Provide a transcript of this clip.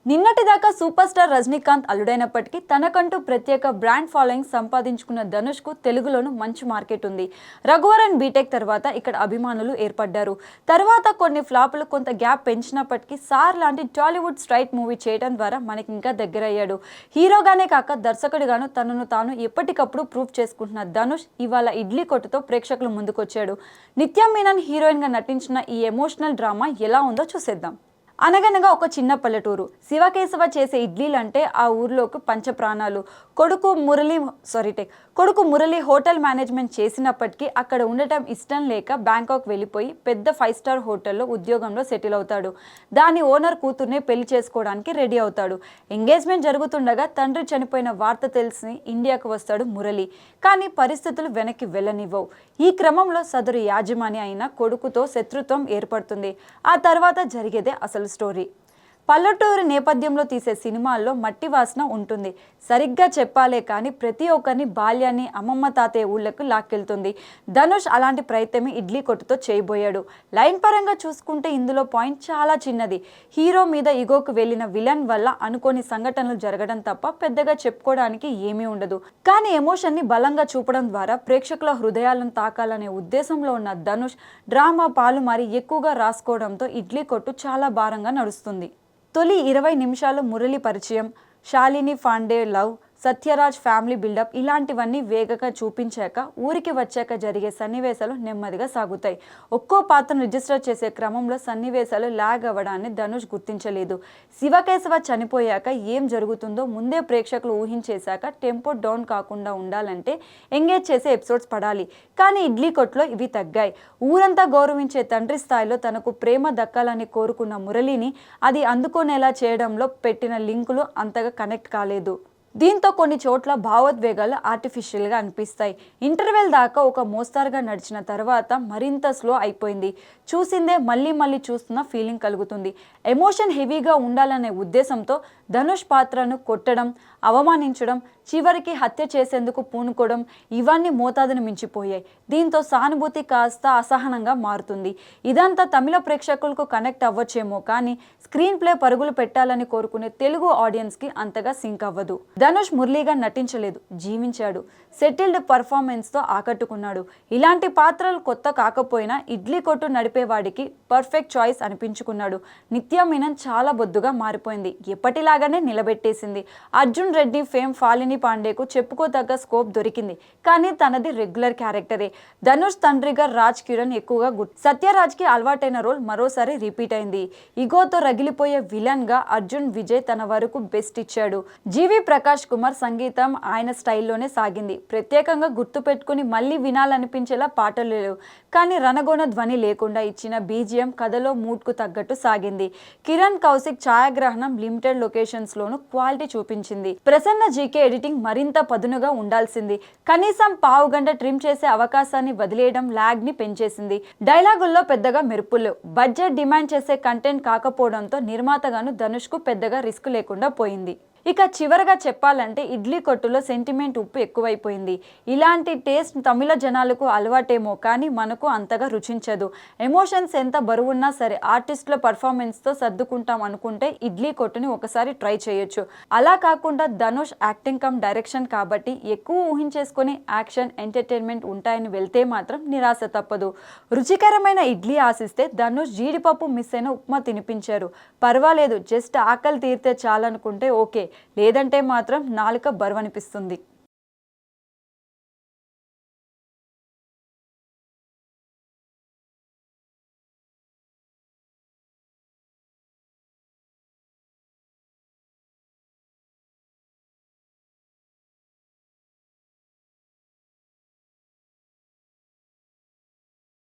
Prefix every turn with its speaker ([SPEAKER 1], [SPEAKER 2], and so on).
[SPEAKER 1] నిన్నటిదాకా super star Rajinikanth అల్లుడైనప్పటికీ తనకంటూ ప్రత్యేక బ్రాండ్ ఫాలోయింగ్ సంపాదించుకున్న ధనుష్కు తెలుగులోనూ మంచి మార్కెట్ ఉంది. రఘువరన్ బీటెక్ తర్వాత ఇక్కడ అభిమానులు ఏర్పడ్డారు. తర్వాత కొన్ని ఫ్లాపులు కొంత గ్యాప్ పెంచినప్పటికీ సార్ లాంటి టాలీవుడ్ స్ట్రైట్ మూవీ చేయడం ద్వారా మనకి ఇంకా దగ్గరయ్యాడు. హీరోగానే కాక దర్శకుడిగాను తనను తాను ఎప్పటికప్పుడు ప్రూవ్ చేసుకుంటున్న ధనుష్ ఇవాళ ఇడ్లీ కొట్టుతో ప్రేక్షకుల ముందుకొచ్చాడు. నిత్య మీనన్ హీరోయిన్గా నటించిన ఈ ఎమోషనల్ డ్రామా ఎలా ఉందో చూసేద్దాం. అనగనగా ఒక చిన్న పల్లెటూరు. శివకేశవ చేసే ఇడ్లీలంటే ఆ ఊర్లోకి పంచప్రాణాలు. కొడుకు మురళి హోటల్ మేనేజ్మెంట్ చేసినప్పటికీ అక్కడ ఉండటం ఇష్టం లేక బ్యాంకాక్ వెళ్ళిపోయి పెద్ద 5 స్టార్ హోటల్లో ఉద్యోగంలో సెటిల్ అవుతాడు. దాని ఓనర్ కూతుర్నే పెళ్లి చేసుకోవడానికి రెడీ అవుతాడు. ఎంగేజ్మెంట్ జరుగుతుండగా తండ్రి చనిపోయిన వార్త తెలిసి ఇండియాకు వస్తాడు మురళి. కానీ పరిస్థితులు వెనక్కి వెళ్ళనివ్వవు. ఈ క్రమంలో సదరు యాజమాని అయిన కొడుకుతో శత్రుత్వం ఏర్పడుతుంది. ఆ తర్వాత జరిగేదే అసలు స్టోరీ. పల్లెటూరు నేపథ్యంలో తీసే సినిమాల్లో మట్టి వాసన ఉంటుంది. సరిగ్గా చెప్పాలే కానీ ప్రతి ఒక్కరిని బాల్యాన్ని అమ్మమ్మ తాతయ్య ఊళ్ళకు లాక్కెళ్తుంది. ధనుష్ అలాంటి ప్రయత్నమే ఇడ్లీ కొట్టుతో చేయబోయాడు. లైన్ పరంగా చూసుకుంటే ఇందులో పాయింట్ చాలా చిన్నది. హీరో మీద ఇగోకు వెళ్ళిన విలన్ వల్ల అనుకోని సంఘటనలు జరగడం తప్ప పెద్దగా చెప్పుకోవడానికి ఏమీ ఉండదు. కానీ ఎమోషన్ని బలంగా చూపడం ద్వారా ప్రేక్షకుల హృదయాలను తాకాలనే ఉద్దేశంలో ఉన్న ధనుష్ డ్రామా పాలు మరి ఎక్కువగా రాసుకోవడంతో ఇడ్లీ కొట్టు చాలా భారంగా నడుస్తుంది. తొలి 20 నిమిషాలు మురళి పరిచయం, Shalini Pandey love, Sathyaraj family buildup ఇలాంటివన్నీ వేగంగా చూపించాక ఊరికి వచ్చాక జరిగే సన్నివేశాలు నెమ్మదిగా సాగుతాయి. ఒక్కో పాత్రను రిజిస్టర్ చేసే క్రమంలో సన్నివేశాలు లాగ్ అవ్వడాన్ని ధనుష్ గుర్తించలేదు. శివకేశవ చనిపోయాక ఏం జరుగుతుందో ముందే ప్రేక్షకులు ఊహించేశాక టెంపో డౌన్ కాకుండా ఉండాలంటే ఎంగేజ్ చేసే ఎపిసోడ్స్ పడాలి. కానీ ఇడ్లీ కొట్లో ఇవి తగ్గాయి. ఊరంతా గౌరవించే తండ్రి స్థాయిలో తనకు ప్రేమ దక్కాలని కోరుకున్న మురళిని అది అందుకునేలా చేయడంలో పెట్టిన లింకులు అంతగా కనెక్ట్ కాలేదు. దీంతో కొన్ని చోట్ల భావోద్వేగాలు ఆర్టిఫిషియల్గా అనిపిస్తాయి. ఇంటర్వెల్ దాకా ఒక మోస్తారుగా నడిచిన తర్వాత మరింత స్లో అయిపోయింది. చూసిందే మళ్ళీ మళ్ళీ చూస్తున్న ఫీలింగ్ కలుగుతుంది. ఎమోషన్ హెవీగా ఉండాలనే ఉద్దేశంతో ధనుష్ పాత్రను కొట్టడం, అవమానించడం, చివరికి హత్య చేసేందుకు పూనుకోవడం ఇవన్నీ మోతాదును మించిపోయాయి. దీంతో సానుభూతి కాస్త అసహనంగా మారుతుంది. ఇదంతా తమిళ ప్రేక్షకులకు కనెక్ట్ అవ్వచ్చేమో కానీ స్క్రీన్ ప్లే పరుగులు పెట్టాలని కోరుకునే తెలుగు ఆడియన్స్కి అంతగా సింక్ అవ్వదు. ధనుష్ మురళిగా నటించలేదు, జీవించాడు. సెటిల్డ్ పర్ఫార్మెన్స్తో ఆకట్టుకున్నాడు. ఇలాంటి పాత్రలు కొత్త కాకపోయినా ఇడ్లీ కొట్టు నడిపేవాడికి పర్ఫెక్ట్ చాయిస్ అనిపించుకున్నాడు. నిత్య మీనన్ చాలా బొద్దుగా మారిపోయింది. ఎప్పటిలాగానే నిలబెట్టేసింది. అర్జున్ రెడ్డి ఫేమ్ శాలిని పాండేకు చెప్పుకోదగ్గ స్కోప్ దొరికింది. కానీ తనది రెగ్యులర్ క్యారెక్టరే. ధనుష్ తండ్రిగా రాజ్ కిరణ్ ఎక్కువగా సత్యరాజ్కి అలవాటైన రోల్ మరోసారి రిపీట్ అయింది. ఇగోతో రగిలిపోయే విలన్గా అర్జున్ విజయ్ తన వరకు బెస్ట్ ఇచ్చాడు. జీవి ప్రకాష్ కుమార్ సంగీతం ఆయన స్టైల్లోనే సాగింది. ప్రత్యేకంగా గుర్తుపెట్టుకుని మళ్ళీ వినాలనిపించేలా పాటలు లేవు. కానీ రణగోణ ధ్వని లేకుండా ఇచ్చిన బీజిఎం కథలో మూడ్కు తగ్గట్టు సాగింది. కిరణ్ కౌశిక్ ఛాయాగ్రహణం లిమిటెడ్ లొకేషన్స్లోనూ క్వాలిటీ చూపించింది. ప్రసన్న జీకే ఎడిటింగ్ మరింత పదునుగా ఉండాల్సింది. కనీసం పావు గంట ట్రిమ్ చేసే అవకాశాన్ని వదిలేయడం లాగ్ని పెంచేసింది. డైలాగుల్లో పెద్దగా మెరుపులు, బడ్జెట్ డిమాండ్ చేసే కంటెంట్ కాకపోవడంతో నిర్మాతగాను ధనుష్కు పెద్దగా రిస్క్ లేకుండా పోయింది. ఇక చివరగా చెప్పాలంటే ఇడ్లీ కొట్టులో సెంటిమెంట్ ఉప్పు ఎక్కువైపోయింది. ఇలాంటి టేస్ట్ తమిళ జనాలకు అలవాటేమో కానీ మనకు అంతగా రుచించదు. ఎమోషన్స్ ఎంత బరువున్నా సరే ఆర్టిస్టుల పర్ఫార్మెన్స్తో సర్దుకుంటాం అనుకుంటే ఇడ్లీ కొట్టుని ఒకసారి ట్రై చేయొచ్చు. అలా కాకుండా ధనుష్ యాక్టింగ్ కమ్ డైరెక్షన్ కాబట్టి ఎక్కువ ఊహించేసుకొని యాక్షన్ ఎంటర్టైన్మెంట్ ఉంటాయని వెళ్తే మాత్రం నిరాశ తప్పదు. రుచికరమైన ఇడ్లీ ఆశిస్తే ధనుష్ జీడిపప్పు మిస్ అయిన ఉప్మా తినిపించారు. పర్వాలేదు, జస్ట్ ఆకలి తీరితే చాలనుకుంటే ఓకే, లేదంటే మాత్రం నాలుక బరువనిపిస్తుంది.